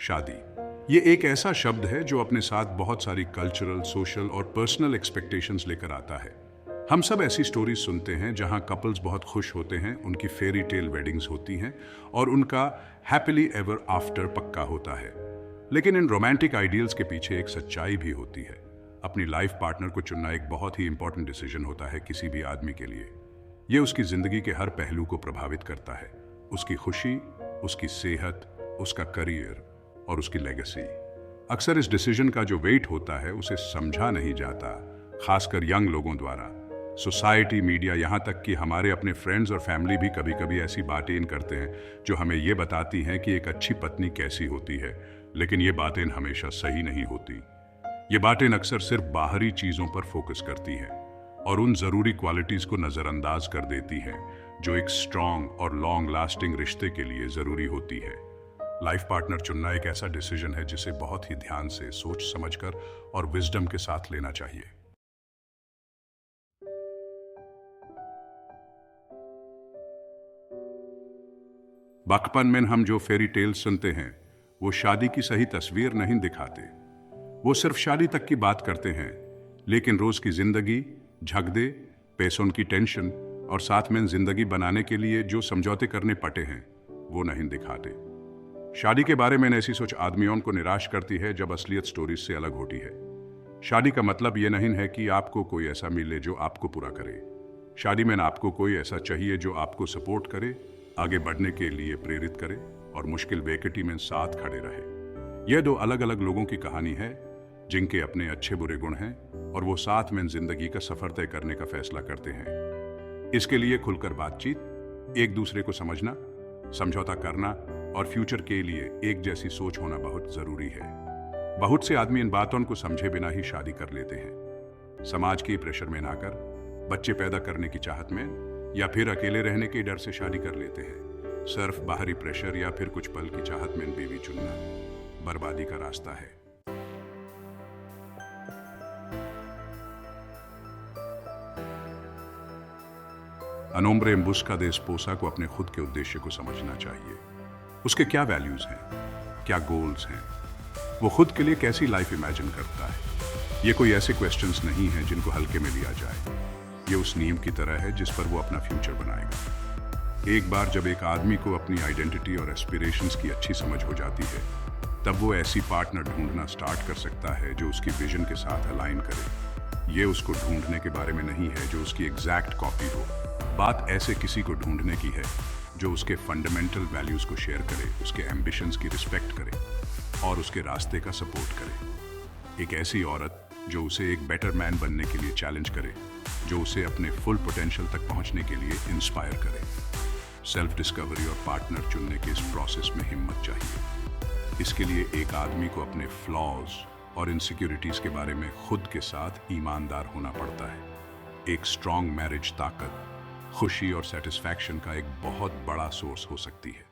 शादी ये एक ऐसा शब्द है जो अपने साथ बहुत सारी कल्चरल, सोशल और पर्सनल एक्सपेक्टेशंस लेकर आता है। हम सब ऐसी स्टोरीज सुनते हैं जहां कपल्स बहुत खुश होते हैं, उनकी फेरी टेल वेडिंग्स होती हैं और उनका हैप्पीली एवर आफ्टर पक्का होता है। लेकिन इन रोमांटिक आइडियल्स के पीछे एक सच्चाई भी होती है। अपनी लाइफ पार्टनर को चुनना एक बहुत ही इंपॉर्टेंट डिसीजन होता है किसी भी आदमी के लिए। ये उसकी जिंदगी के हर पहलू को प्रभावित करता है, उसकी खुशी, उसकी सेहत, उसका करियर और उसकी लेगेसी। अक्सर इस डिसीजन का जो वेट होता है उसे समझा नहीं जाता, खासकर यंग लोगों द्वारा। सोसाइटी, मीडिया, यहाँ तक कि हमारे अपने फ्रेंड्स और फैमिली भी कभी कभी ऐसी बातें इन करते हैं जो हमें ये बताती हैं कि एक अच्छी पत्नी कैसी होती है, लेकिन ये बातें हमेशा सही नहीं होती। ये बातें अक्सर सिर्फ बाहरी चीज़ों पर फोकस करती हैं और उन ज़रूरी क्वालिटीज़ को नज़रअंदाज कर देती हैं जो एक स्ट्रॉन्ग और लॉन्ग लास्टिंग रिश्ते के लिए ज़रूरी होती है। लाइफ पार्टनर चुनना एक ऐसा डिसीजन है जिसे बहुत ही ध्यान से, सोच समझकर और विजडम के साथ लेना चाहिए। बचपन में हम जो फेरी टेल्स सुनते हैं वो शादी की सही तस्वीर नहीं दिखाते। वो सिर्फ शादी तक की बात करते हैं, लेकिन रोज की जिंदगी, झगड़े, पैसों की टेंशन और साथ में जिंदगी बनाने के लिए जो समझौते करने पड़े हैं वो नहीं दिखाते। शादी के बारे में ऐसी सोच आदमियों को निराश करती है जब असलियत स्टोरीज से अलग होती है। शादी का मतलब ये नहीं है कि आपको कोई ऐसा मिले जो आपको पूरा करे। शादी में आपको कोई ऐसा चाहिए जो आपको सपोर्ट करे, आगे बढ़ने के लिए प्रेरित करे और मुश्किल वैकेटी में साथ खड़े रहे। यह दो अलग अलग लोगों की कहानी है जिनके अपने अच्छे बुरे गुण हैं और वो साथ में जिंदगी का सफर तय करने का फैसला करते हैं। इसके लिए खुलकर बातचीत, एक दूसरे को समझना, समझौता करना और फ्यूचर के लिए एक जैसी सोच होना बहुत जरूरी है। बहुत से आदमी इन बातों को समझे बिना ही शादी कर लेते हैं। समाज के प्रेशर में ना कर, बच्चे पैदा करने की चाहत में या फिर अकेले रहने के डर से शादी कर लेते हैं। सिर्फ बाहरी प्रेशर या फिर कुछ पल की चाहत में बीवी चुनना बर्बादी का रास्ता है। अनोम्ब्रे बुस्का दे स्पोसा को अपने खुद के उद्देश्य को समझना चाहिए। उसके क्या वैल्यूज हैं, क्या गोल्स हैं, वो खुद के लिए कैसी लाइफ इमेजिन करता है। ये कोई ऐसे क्वेश्चंस नहीं हैं जिनको हल्के में लिया जाए। ये उस नींव की तरह है जिस पर वो अपना फ्यूचर बनाएगा। एक बार जब एक आदमी को अपनी आइडेंटिटी और एस्पिरेशंस की अच्छी समझ हो जाती है, तब वो ऐसी पार्टनर ढूंढना स्टार्ट कर सकता है जो उसकी विजन के साथ अलाइन करे। ये उसको ढूंढने के बारे में नहीं है जो उसकी एग्जैक्ट कॉपी हो। बात ऐसे किसी को ढूंढने की है जो उसके फंडामेंटल वैल्यूज को शेयर करे, उसके एम्बिशंस की रिस्पेक्ट करे और उसके रास्ते का सपोर्ट करे। एक ऐसी औरत जो उसे एक बेटर मैन बनने के लिए चैलेंज करे, जो उसे अपने फुल पोटेंशियल तक पहुंचने के लिए इंस्पायर करे। सेल्फ डिस्कवरी और पार्टनर चुनने के इस प्रोसेस में हिम्मत चाहिए। इसके लिए एक आदमी को अपने फ्लॉज और इनसिक्योरिटीज के बारे में खुद के साथ ईमानदार होना पड़ता है। एक स्ट्रॉन्ग मैरिज ताकत, खुशी और सेटिस्फैक्शन का एक बहुत बड़ा सोर्स हो सकती है।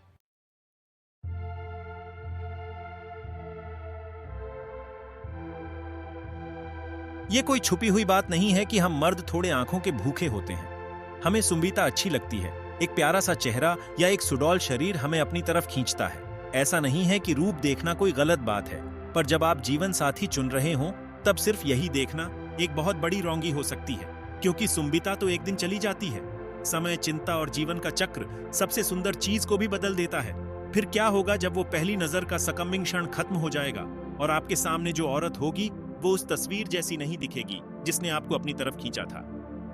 ये कोई छुपी हुई बात नहीं है कि हम मर्द थोड़े आंखों के भूखे होते हैं। हमें सुंबीता अच्छी लगती है। एक प्यारा सा चेहरा या एक सुडौल शरीर हमें अपनी तरफ खींचता है। ऐसा नहीं है कि रूप देखना कोई गलत बात है, पर जब आप जीवन साथी चुन रहे हो तब सिर्फ यही देखना एक बहुत बड़ी रोंगी हो सकती है, क्योंकि सुंबीता तो एक दिन चली जाती है। समय, चिंता और जीवन का चक्र सबसे सुंदर चीज को भी बदल देता है। फिर क्या होगा जब वो पहली नजर का सकम्बिंग क्षण खत्म हो जाएगा और आपके सामने जो औरत होगी वो उस तस्वीर जैसी नहीं दिखेगी जिसने आपको अपनी तरफ खींचा था।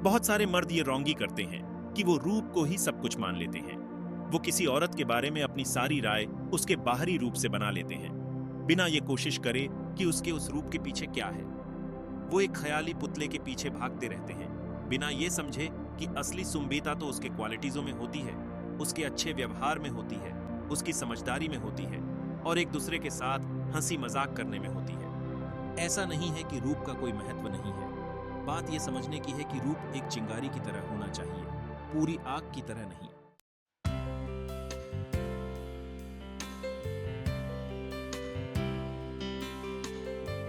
बहुत सारे मर्द ये रोंगी करते हैं कि वो रूप को ही सब कुछ मान लेते हैं। वो किसी औरत के बारे में अपनी सारी राय उसके बाहरी रूप से बना लेते हैं, बिना ये कोशिश करे कि उसके उस रूप के पीछे क्या है। वो एक ख्याली पुतले के पीछे भागते रहते हैं, बिना ये समझे कि असली सुंबीता तो उसके क्वालिटीजों में होती है, उसके अच्छे व्यवहार में होती है, उसकी समझदारी में होती है और एक दूसरे के साथ हंसी मजाक करने में होती है। ऐसा नहीं है कि रूप का कोई महत्व नहीं है। बात यह समझने की है कि रूप एक चिंगारी की तरह होना चाहिए, पूरी आग की तरह नहीं।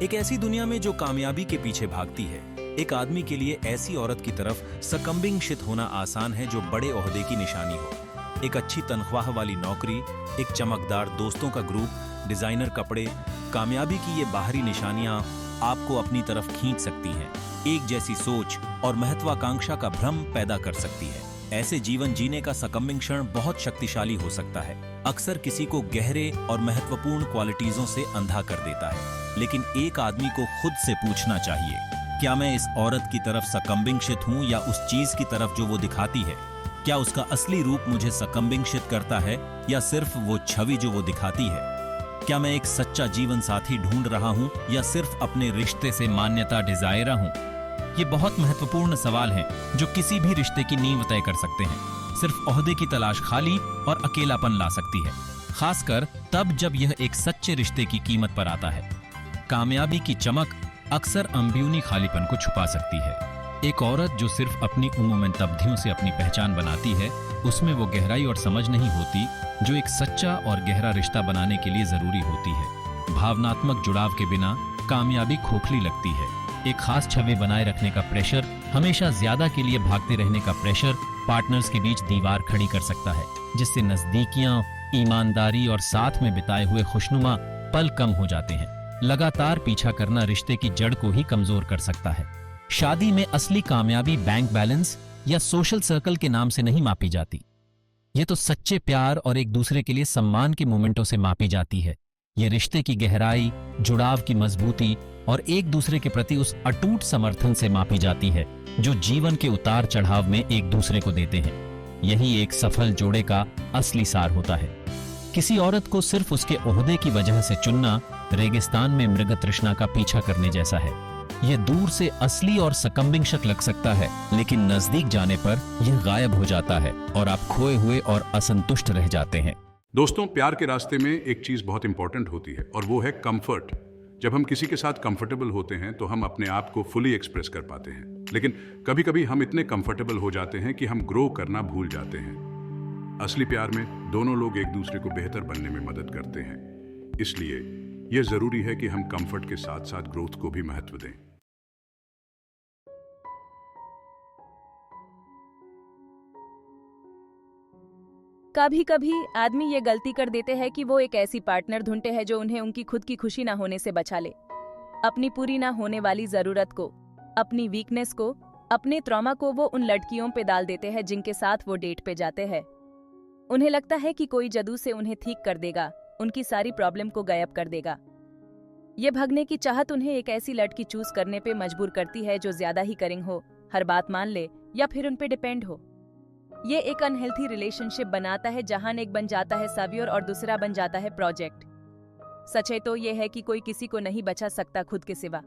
एक ऐसी दुनिया में जो कामयाबी के पीछे भागती है, एक आदमी के लिए ऐसी औरत की तरफ सकम्बिंग शित होना आसान है जो बड़े ओहदे की निशानी हो। एक अच्छी तनख्वाह वाली नौकरी, एक चमकदार दोस्तों का ग्रुप, डिजाइनर कपड़े, कामयाबी की ये बाहरी निशानियां आपको अपनी तरफ खींच सकती हैं। एक जैसी सोच और महत्वाकांक्षा का भ्रम पैदा कर सकती है। ऐसे जीवन जीने का सकम्बिंग क्षण बहुत शक्तिशाली हो सकता है, अक्सर किसी को गहरे और महत्वपूर्ण क्वालिटीजों से अंधा कर देता है। लेकिन एक आदमी को खुद से पूछना चाहिए, क्या मैं इस औरत की तरफ सकम्बिंगशित हूँ या उस चीज की तरफ जो वो दिखाती है? क्या उसका असली रूप मुझे सकम्बिंगशित करता है या सिर्फ वो छवि जो वो दिखाती है? क्या मैं एक सच्चा जीवन साथी ढूंढ रहा हूँ या सिर्फ अपने रिश्ते से मान्यता डिजायरा हूँ? ये बहुत महत्वपूर्ण सवाल हैं जो किसी भी रिश्ते की नींव तय कर सकते हैं। सिर्फ ओहदे की तलाश खाली और अकेलापन ला सकती है, खासकर तब जब यह एक सच्चे रिश्ते की कीमत पर आता है। कामयाबी की चमक अक्सर अंदरूनी खालीपन को छुपा सकती है। एक औरत जो सिर्फ अपनी उमूमन तब्दियों से अपनी पहचान बनाती है, उसमें वो गहराई और समझ नहीं होती जो एक सच्चा और गहरा रिश्ता बनाने के लिए जरूरी होती है। भावनात्मक जुड़ाव के बिना कामयाबी खोखली लगती है। एक खास छवि बनाए रखने का प्रेशर, हमेशा ज्यादा के लिए भागते रहने का प्रेशर पार्टनर्स के बीच दीवार खड़ी कर सकता है, जिससे नजदीकियां, ईमानदारी और साथ में बिताए हुए खुशनुमा पल कम हो जाते हैं। लगातार पीछा करना रिश्ते की जड़ को ही कमजोर कर सकता है। शादी में असली कामयाबी बैंक बैलेंस या सोशल सर्कल के नाम से नहीं मापी जाती। ये तो सच्चे प्यार और एक दूसरे के लिए सम्मान के मोमेंटों से मापी जाती है। ये रिश्ते की गहराई, जुड़ाव की मजबूती और एक दूसरे के प्रति उस अटूट समर्थन से मापी जाती है जो जीवन के उतार चढ़ाव में एक दूसरे को देते हैं। यही एक सफल जोड़े का असली सार होता है। किसी औरत को सिर्फ उसके ओहदे की वजह से चुनना रेगिस्तान में मृग तृष्णा का पीछा करने जैसा है। यह दूर से असली और सकम्बिंगशक लग सकता है, लेकिन नजदीक जाने पर यह गायब हो जाता है और आप खोए हुए और असंतुष्ट रह जाते हैं। दोस्तों, प्यार के रास्ते में एक चीज बहुत इंपॉर्टेंट होती है और वो है कंफर्ट। जब हम किसी के साथ कंफर्टेबल होते हैं तो हम अपने आप को फुली एक्सप्रेस कर पाते हैं, लेकिन कभी कभी हम इतने कंफर्टेबल हो जाते हैं कि हम ग्रो करना भूल जाते हैं। असली प्यार में दोनों लोग एक दूसरे को बेहतर बनने में मदद करते हैं। इसलिए यह जरूरी है कि हम कंफर्ट के साथ साथ ग्रोथ को भी महत्व दें। कभी कभी आदमी ये गलती कर देते हैं कि वो एक ऐसी पार्टनर ढूंढते हैं जो उन्हें उनकी खुद की खुशी ना होने से बचा ले। अपनी पूरी ना होने वाली जरूरत को, अपनी वीकनेस को, अपने ट्रॉमा को वो उन लड़कियों पे डाल देते हैं जिनके साथ वो डेट पे जाते हैं। उन्हें लगता है कि कोई जादू से उन्हें ठीक कर देगा, उनकी सारी प्रॉब्लम को गायब कर देगा। ये भगने की चाहत उन्हें एक ऐसी लड़की चूज करने पे मजबूर करती है जो ज्यादा ही करिंग हो, हर बात मान ले या फिर उन पे डिपेंड हो। ये एक अनहेल्थी रिलेशनशिप बनाता है जहां एक बन जाता है सवियर और दूसरा बन जाता है प्रोजेक्ट। सच्चाई तो ये है कि कोई किसी को नहीं बचा सकता खुद के सिवा।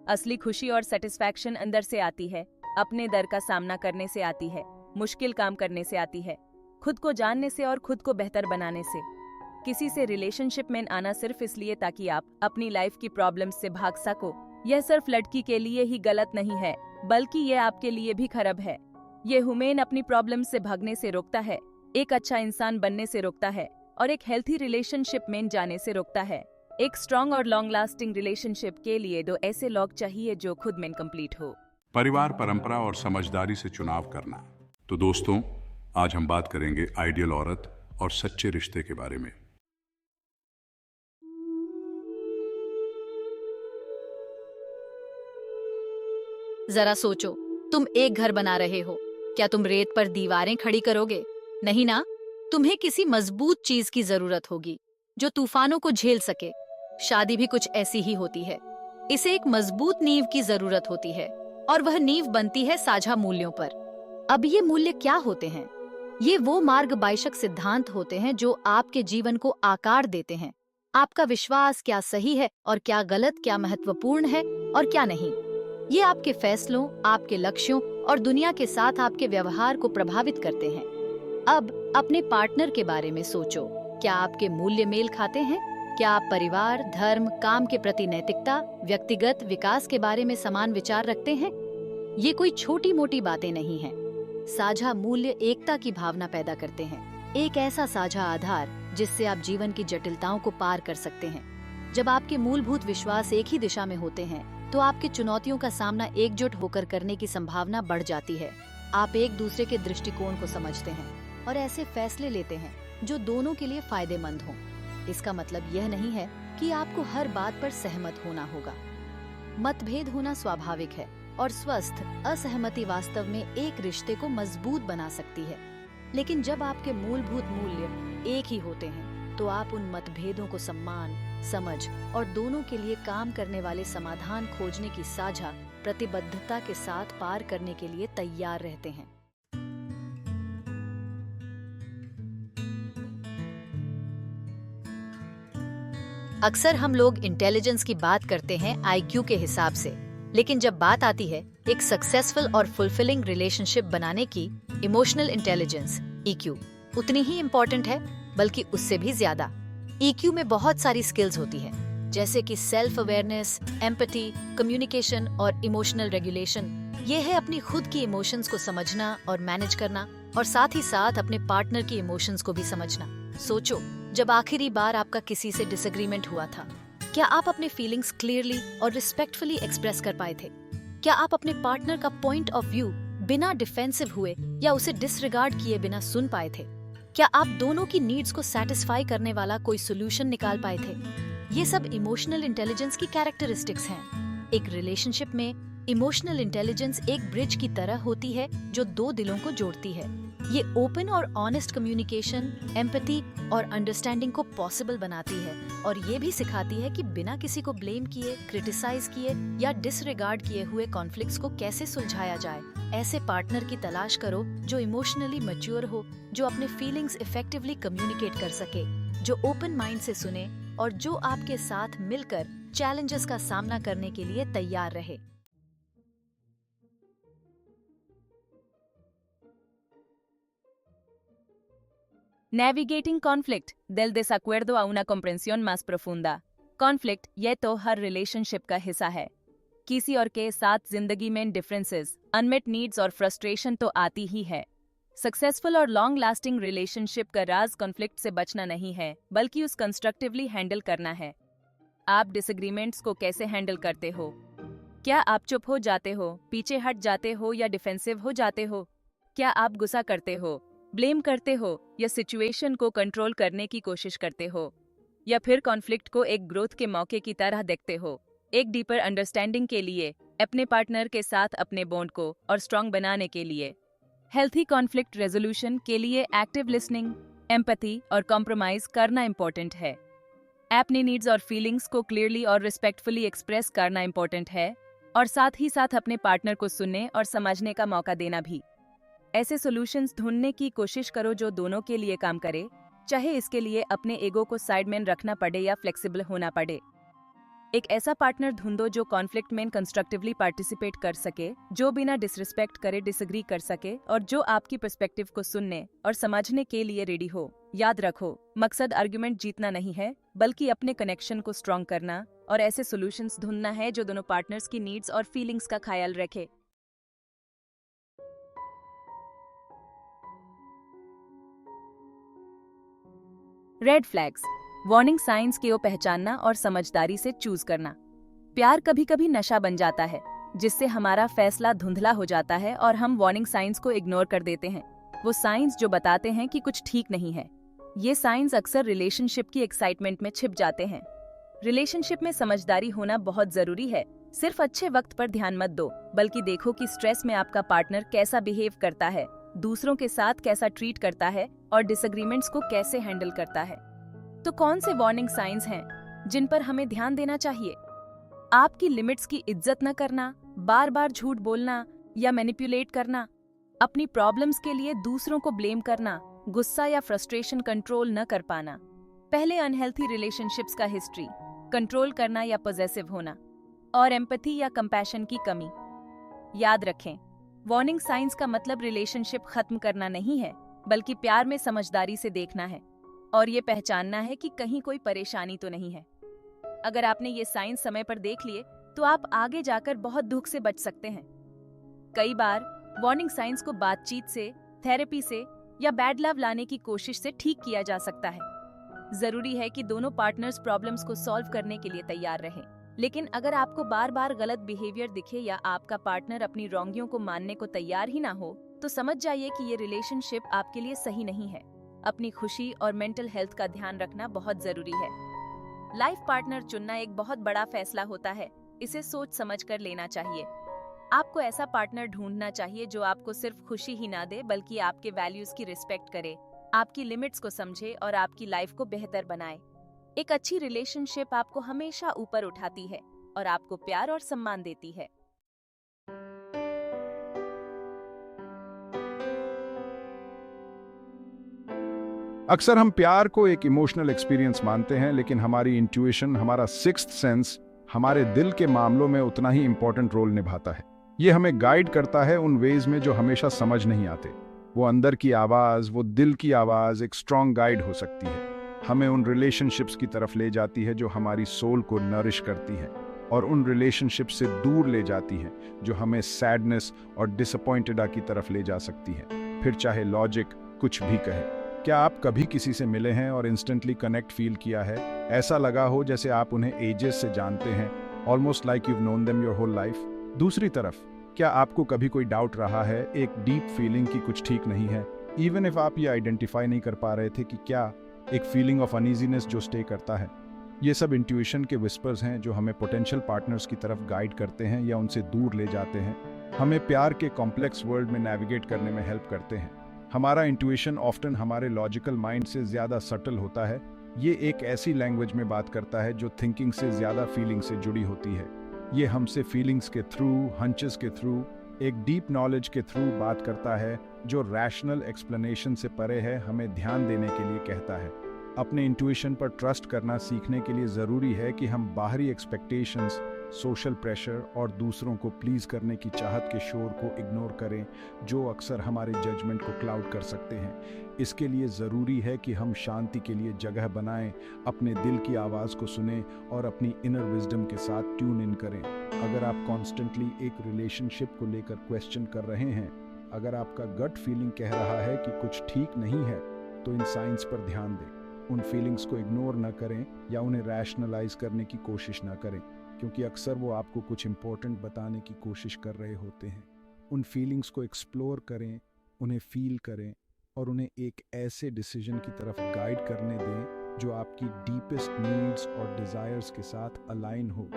असली खुशी और सेटिस्फैक्शन अंदर से आती है, अपने डर का सामना करने से आती है, मुश्किल काम करने से आती है, खुद को जानने से और खुद को बेहतर बनाने से। किसी से रिलेशनशिप में आना सिर्फ इसलिए ताकि आप अपनी लाइफ की प्रॉब्लम्स से भाग सको, यह सिर्फ लड़की के लिए ही गलत नहीं है, बल्कि यह आपके लिए भी खराब है। ये ह्यूमन अपनी प्रॉब्लम से भागने से रोकता है, एक अच्छा इंसान बनने से रोकता है और एक हेल्थी रिलेशनशिप में जाने से रोकता है। एक स्ट्रॉन्ग और लॉन्ग लास्टिंग रिलेशनशिप के लिए दो ऐसे लोग चाहिए जो खुद में कंप्लीट हो। परिवार, परंपरा और समझदारी से चुनाव करना। तो दोस्तों, आज हम बात करेंगे आइडियल औरत और सच्चे रिश्ते के बारे में। जरा सोचो, तुम एक घर बना रहे हो, क्या तुम रेत पर दीवारें खड़ी करोगे? नहीं ना, तुम्हें किसी मजबूत चीज की जरूरत होगी जो तूफानों को झेल सके। शादी भी कुछ ऐसी ही होती है। इसे एक मजबूत नींव की जरूरत होती है और वह नींव बनती है साझा मूल्यों पर। अब ये मूल्य क्या होते हैं? ये वो मार्गदर्शक सिद्धांत होते हैं जो आपके जीवन को आकार देते हैं। आपका विश्वास क्या सही है और क्या गलत, क्या महत्वपूर्ण है और क्या नहीं। ये आपके फैसलों, आपके लक्ष्यों और दुनिया के साथ आपके व्यवहार को प्रभावित करते हैं। अब अपने पार्टनर के बारे में सोचो। क्या आपके मूल्य मेल खाते हैं? क्या आप परिवार, धर्म, काम के प्रति नैतिकता, व्यक्तिगत विकास के बारे में समान विचार रखते हैं? ये कोई छोटी मोटी बातें नहीं हैं। साझा मूल्य एकता की भावना पैदा करते हैं, एक ऐसा साझा आधार जिससे आप जीवन की जटिलताओं को पार कर सकते हैं। जब आपके मूलभूत विश्वास एक ही दिशा में होते हैं तो आपके चुनौतियों का सामना एकजुट होकर करने की संभावना बढ़ जाती है। आप एक दूसरे के दृष्टिकोण को समझते हैं, और ऐसे फैसले लेते हैं जो दोनों के लिए फायदेमंद हों। इसका मतलब यह नहीं है कि आपको हर बात पर सहमत होना होगा। मतभेद होना स्वाभाविक है और स्वस्थ असहमति वास्तव में एक रिश्ते को मजबूत बना सकती है। लेकिन जब आपके मूलभूत मूल्य एक ही होते हैं तो आप उन मतभेदों को सम्मान, समझ और दोनों के लिए काम करने वाले समाधान खोजने की साझा प्रतिबद्धता के साथ पार करने के लिए तैयार रहते हैं। अक्सर हम लोग इंटेलिजेंस की बात करते हैं आईक्यू के हिसाब से, लेकिन जब बात आती है एक सक्सेसफुल और फुलफिलिंग रिलेशनशिप बनाने की, इमोशनल इंटेलिजेंस ईक्यू उतनी ही इम्पोर्टेंट है, बल्कि उससे भी ज्यादा। ईक्यू में बहुत सारी स्किल्स होती है, जैसे कि सेल्फ अवेयरनेस, एम्पैथी, कम्युनिकेशन और इमोशनल रेगुलेशन। ये है अपनी खुद की इमोशंस को समझना और मैनेज करना, और साथ ही साथ अपने पार्टनर की इमोशंस को भी समझना। सोचो, जब आखिरी बार आपका किसी से डिसएग्रीमेंट हुआ था, क्या आप अपने फीलिंग्स क्लियरली और रिस्पेक्टफुली एक्सप्रेस कर पाए थे? क्या आप अपने पार्टनर का पॉइंट ऑफ व्यू बिना डिफेंसिव हुए या उसे डिसरिगार्ड किए बिना सुन पाए थे? क्या आप दोनों की नीड्स को सेटिस्फाई करने वाला कोई सोल्यूशन निकाल पाए थे? ये सब इमोशनल इंटेलिजेंस की कैरेक्टरिस्टिक्स हैं। एक रिलेशनशिप में इमोशनल इंटेलिजेंस एक ब्रिज की तरह होती है जो दो दिलों को जोड़ती है। ये ओपन और ऑनेस्ट कम्युनिकेशन, एम्पैथी और अंडरस्टैंडिंग को पॉसिबल बनाती है, और ये भी सिखाती है कि बिना किसी को ब्लेम किए, क्रिटिसाइज किए या डिसरिगार्ड किए हुए कॉन्फ्लिक्ट्स को कैसे सुलझाया जाए। ऐसे पार्टनर की तलाश करो जो इमोशनली मैच्योर हो, जो अपने फीलिंग्स इफेक्टिवली कम्युनिकेट कर सके, जो ओपन माइंड से सुने और जो आपके साथ मिलकर चैलेंजेस का सामना करने के लिए तैयार रहे। Navigating conflict del desacuerdo a una comprensión más profunda। Conflict ये तो हर रिलेशनशिप का हिस्सा है। किसी और के साथ जिंदगी में डिफरेंसेस, अनमेट नीड्स और फ्रस्ट्रेशन तो आती ही है। सक्सेसफुल और लॉन्ग लास्टिंग रिलेशनशिप का राज कॉन्फ्लिक्ट से बचना नहीं है, बल्कि उस कंस्ट्रक्टिवली हैंडल करना है। आप डिसएग्रीमेंट्स को कैसे हैंडल करते हो? क्या आप चुप हो जाते हो, पीछे हट जाते हो या डिफेंसिव हो जाते हो? क्या आप गुस्सा करते हो, ब्लेम करते हो या सिचुएशन को कंट्रोल करने की कोशिश करते हो? या फिर कॉन्फ्लिक्ट को एक ग्रोथ के मौके की तरह देखते हो, एक डीपर अंडरस्टैंडिंग के लिए, अपने पार्टनर के साथ अपने बॉन्ड को और स्ट्रॉन्ग बनाने के लिए? हेल्थी कॉन्फ्लिक्ट रेजोल्यूशन के लिए एक्टिव लिसनिंग, एम्पैथी और कॉम्प्रोमाइज करना इम्पोर्टेंट है। अपनी नीड्स और फीलिंग्स को क्लियरली और रिस्पेक्टफुली एक्सप्रेस करना इम्पोर्टेंट है, और साथ ही साथ अपने पार्टनर को सुनने और समझने का मौका देना भी। ऐसे सॉल्यूशंस ढूंढने की कोशिश करो जो दोनों के लिए काम करे, चाहे इसके लिए अपने ईगो को साइड में रखना पड़े या फ्लेक्सिबल होना पड़े। एक ऐसा पार्टनर ढूंढो जो कॉन्फ्लिक्ट में कंस्ट्रक्टिवली पार्टिसिपेट कर सके, जो बिना डिसरिस्पेक्ट करे डिसएग्री कर सके, और जो आपकी पर्सपेक्टिव को सुनने और समझने के लिए रेडी हो। याद रखो, मकसद आर्गुमेंट जीतना नहीं है, बल्कि अपने कनेक्शन को स्ट्रॉन्ग करना और ऐसे सॉल्यूशंस ढूंढना है जो दोनों पार्टनर्स की नीड्स और फीलिंग्स का ख्याल रखे। रेड फ्लैग्स, वार्निंग साइंस को पहचानना और समझदारी से चूज करना। प्यार कभी कभी नशा बन जाता है, जिससे हमारा फैसला धुंधला हो जाता है और हम वार्निंग साइंस को इग्नोर कर देते हैं। वो साइंस जो बताते हैं कि कुछ ठीक नहीं है। ये साइंस अक्सर रिलेशनशिप की एक्साइटमेंट में छिप जाते हैं। रिलेशनशिप में समझदारी होना बहुत जरूरी है। सिर्फ अच्छे वक्त पर ध्यान मत दो, बल्कि देखो कि स्ट्रेस में आपका पार्टनर कैसा बिहेव करता है, दूसरों के साथ कैसा ट्रीट करता है और डिसएग्रीमेंट्स को कैसे हैंडल करता है। तो कौन से वार्निंग साइंस हैं जिन पर हमें ध्यान देना चाहिए? आपकी लिमिट्स की इज्जत न करना, बार बार झूठ बोलना या मैनिपुलेट करना, अपनी प्रॉब्लम्स के लिए दूसरों को ब्लेम करना, गुस्सा या फ्रस्ट्रेशन कंट्रोल न कर पाना, पहले अनहेल्थी रिलेशनशिप्स का हिस्ट्री, कंट्रोल करना या पॉसेसिव होना, और एम्पैथी या कंपैशन की कमी। याद रखें, वार्निंग साइंस का मतलब रिलेशनशिप खत्म करना नहीं है, बल्कि प्यार में समझदारी से देखना है और ये पहचानना है कि कहीं कोई परेशानी तो नहीं है। अगर आपने ये साइंस समय पर देख लिए तो आप आगे जाकर बहुत दुख से बच सकते हैं। कई बार वार्निंग साइंस को बातचीत से, थेरेपी से या बैड लव लाने की कोशिश से ठीक किया जा सकता है। जरूरी है कि दोनों पार्टनर्स प्रॉब्लम्स को सॉल्व करने के लिए तैयार रहें। लेकिन अगर आपको बार बार गलत बिहेवियर दिखे या आपका पार्टनर अपनी रोंगियों को मानने को तैयार ही ना हो, तो समझ जाइए कि ये रिलेशनशिप आपके लिए सही नहीं है। अपनी खुशी और मेंटल हेल्थ का ध्यान रखना बहुत जरूरी है। लाइफ पार्टनर चुनना एक बहुत बड़ा फैसला होता है, इसे सोच समझ कर लेना चाहिए। आपको ऐसा पार्टनर ढूंढना चाहिए जो आपको सिर्फ खुशी ही ना दे, बल्कि आपके वैल्यूज की रिस्पेक्ट करे, आपकी लिमिट्स को समझे और आपकी लाइफ को बेहतर बनाए। एक अच्छी रिलेशनशिप आपको हमेशा ऊपर उठाती है और आपको प्यार और सम्मान देती है। अक्सर हम प्यार को एक इमोशनल एक्सपीरियंस मानते हैं, लेकिन हमारी इंट्यूशन, हमारा सिक्स्थ सेंस हमारे दिल के मामलों में उतना ही इंपॉर्टेंट रोल निभाता है। ये हमें गाइड करता है उन वेज में जो हमेशा समझ नहीं आते। वो अंदर की आवाज़, वो दिल की आवाज़ एक स्ट्रॉन्ग गाइड हो सकती है। हमें उन रिलेशनशिप्स की तरफ ले जाती है जो हमारी सोल को नरिश करती है, और उन रिलेशनशिप से दूर ले जाती है जो हमें सैडनेस और डिसअपॉइंटेड की तरफ ले जा सकती है, फिर चाहे लॉजिक कुछ भी कहे। क्या आप कभी किसी से मिले हैं और इंस्टेंटली कनेक्ट फील किया है? ऐसा लगा हो जैसे आप उन्हें एजेस से जानते हैं, almost like you've known them your whole life? दूसरी तरफ, क्या आपको कभी कोई डाउट रहा है, एक डीप फीलिंग की कुछ ठीक नहीं है, इवन इफ आप ये आइडेंटिफाई नहीं कर पा रहे थे कि क्या एक फीलिंग ऑफ अनईजीनेस जो स्टे करता है? ये सब इंट्यूशन के विस्पर्स हैं जो हमें पोटेंशियल पार्टनर्स की तरफ गाइड करते हैं या उनसे दूर ले जाते हैं, हमें प्यार के कॉम्प्लेक्स वर्ल्ड में नेविगेट करने में हेल्प करते हैं। हमारा इंट्यूशन ऑफ्टन हमारे लॉजिकल माइंड से ज़्यादा सटल होता है। ये एक ऐसी लैंग्वेज में बात करता है जो थिंकिंग से ज़्यादा फीलिंग से जुड़ी होती है। ये हमसे फीलिंग्स के थ्रू, हंचेस के थ्रू, एक डीप नॉलेज के थ्रू बात करता है जो रैशनल एक्सप्लेनेशन से परे है, हमें ध्यान देने के लिए कहता है। अपने इंट्यूशन पर ट्रस्ट करना सीखने के लिए ज़रूरी है कि हम बाहरी एक्सपेक्टेशंस, सोशल प्रेशर और दूसरों को प्लीज़ करने की चाहत के शोर को इग्नोर करें जो अक्सर हमारे जजमेंट को क्लाउड कर सकते हैं। इसके लिए ज़रूरी है कि हम शांति के लिए जगह बनाएं, अपने दिल की आवाज़ को सुनें और अपनी इनर विजडम के साथ ट्यून इन करें। अगर आप कॉन्स्टेंटली एक रिलेशनशिप को लेकर क्वेश्चन कर रहे हैं, अगर आपका गट फीलिंग कह रहा है कि कुछ ठीक नहीं है, तो इन साइंस पर ध्यान दें। उन फीलिंग्स को इग्नोर न करें या उन्हें रैशनलाइज करने की कोशिश न करें, क्योंकि अक्सर वो आपको कुछ इंपॉर्टेंट बताने की कोशिश कर रहे होते हैं। उन फीलिंग्स को एक्सप्लोर करें, उन्हें फील करें और उन्हें एक ऐसे डिसीजन की तरफ गाइड करने दें जो आपकी डीपेस्ट नीड्स और डिज़ायर्स के साथ अलाइन हो,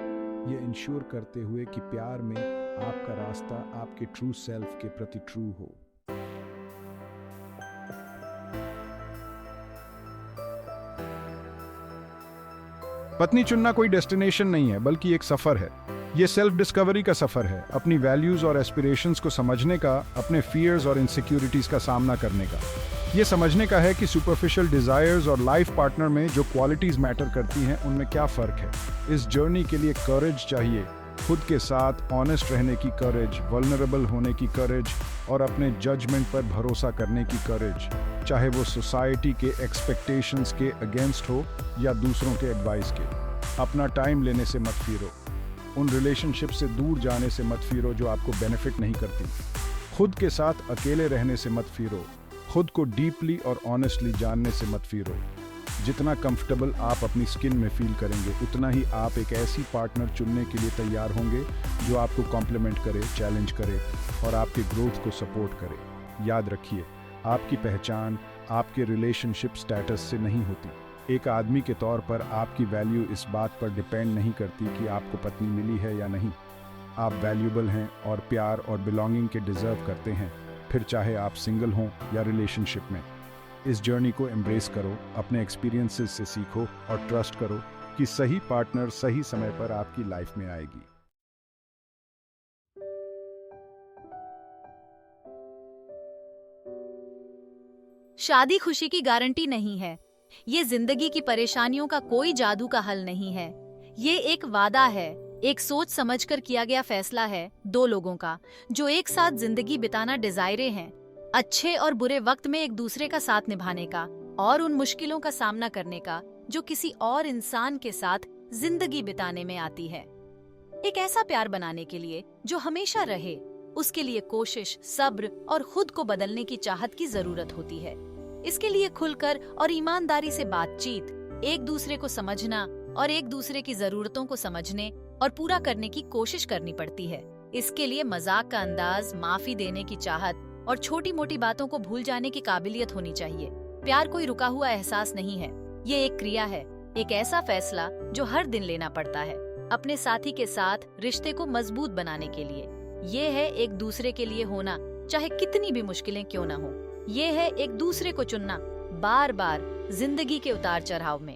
ये इंश्योर करते हुए कि प्यार में आपका रास्ता आपके ट्रू सेल्फ के प्रति ट्रू हो। पत्नी चुनना कोई डेस्टिनेशन नहीं है, बल्कि एक सफर है। ये सेल्फ डिस्कवरी का सफर है, अपनी वैल्यूज और एस्पिरेशंस को समझने का, अपने फियर्स और इनसिक्योरिटीज का सामना करने का। ये समझने का है कि सुपरफिशियल डिजायर्स और लाइफ पार्टनर में जो क्वालिटीज मैटर करती हैं, उनमें क्या फर्क है। इस जर्नी के लिए करेज चाहिए, खुद के साथ ऑनेस्ट रहने की करेज, वल्नरेबल होने की करेज और अपने जजमेंट पर भरोसा करने की करेज, चाहे वो सोसाइटी के एक्सपेक्टेशंस के अगेंस्ट हो या दूसरों के एडवाइस के। अपना टाइम लेने से मत फिरो, उन रिलेशनशिप से दूर जाने से मत फिरो जो आपको बेनिफिट नहीं करती। खुद के साथ अकेले रहने से मत फिरो, खुद को डीपली और ऑनेस्टली जानने से मत फिरो। जितना कंफर्टेबल आप अपनी स्किन में फील करेंगे, उतना ही आप एक ऐसी पार्टनर चुनने के लिए तैयार होंगे जो आपको कॉम्प्लीमेंट करे, चैलेंज करे और आपके ग्रोथ को सपोर्ट करे। याद रखिए, आपकी पहचान आपके रिलेशनशिप स्टेटस से नहीं होती। एक आदमी के तौर पर आपकी वैल्यू इस बात पर डिपेंड नहीं करती कि आपको पत्नी मिली है या नहीं। आप वैल्यूबल हैं और प्यार और बिलोंगिंग के डिजर्व करते हैं, फिर चाहे आप सिंगल हों या रिलेशनशिप में। इस जर्नी को एम्ब्रेस करो, अपने एक्सपीरियंसेस से सीखो और ट्रस्ट करो कि सही पार्टनर सही समय पर आपकी लाइफ में आएगी। शादी खुशी की गारंटी नहीं है। ये जिंदगी की परेशानियों का कोई जादू का हल नहीं है। ये एक वादा है, एक सोच समझकर किया गया फैसला है दो लोगों का जो एक साथ जिंदगी बिताना डिजायरे हैं, अच्छे और बुरे वक्त में एक दूसरे का साथ निभाने का और उन मुश्किलों का सामना करने का जो किसी और इंसान के साथ जिंदगी बिताने में आती है। एक ऐसा प्यार बनाने के लिए जो हमेशा रहे, उसके लिए कोशिश, सब्र और खुद को बदलने की चाहत की जरूरत होती है। इसके लिए खुलकर और ईमानदारी से बातचीत, एक दूसरे को समझना और एक दूसरे की जरूरतों को समझने और पूरा करने की कोशिश करनी पड़ती है। इसके लिए मजाक का अंदाज, माफी देने की चाहत और छोटी मोटी बातों को भूल जाने की काबिलियत होनी चाहिए। प्यार कोई रुका हुआ एहसास नहीं है, ये एक क्रिया है, एक ऐसा फैसला जो हर दिन लेना पड़ता है अपने साथी के साथ रिश्ते को मजबूत बनाने के लिए। ये है एक दूसरे के लिए होना, चाहे कितनी भी मुश्किलें क्यों ना हो। ये है एक दूसरे को चुनना बार बार जिंदगी के उतार चढ़ाव में।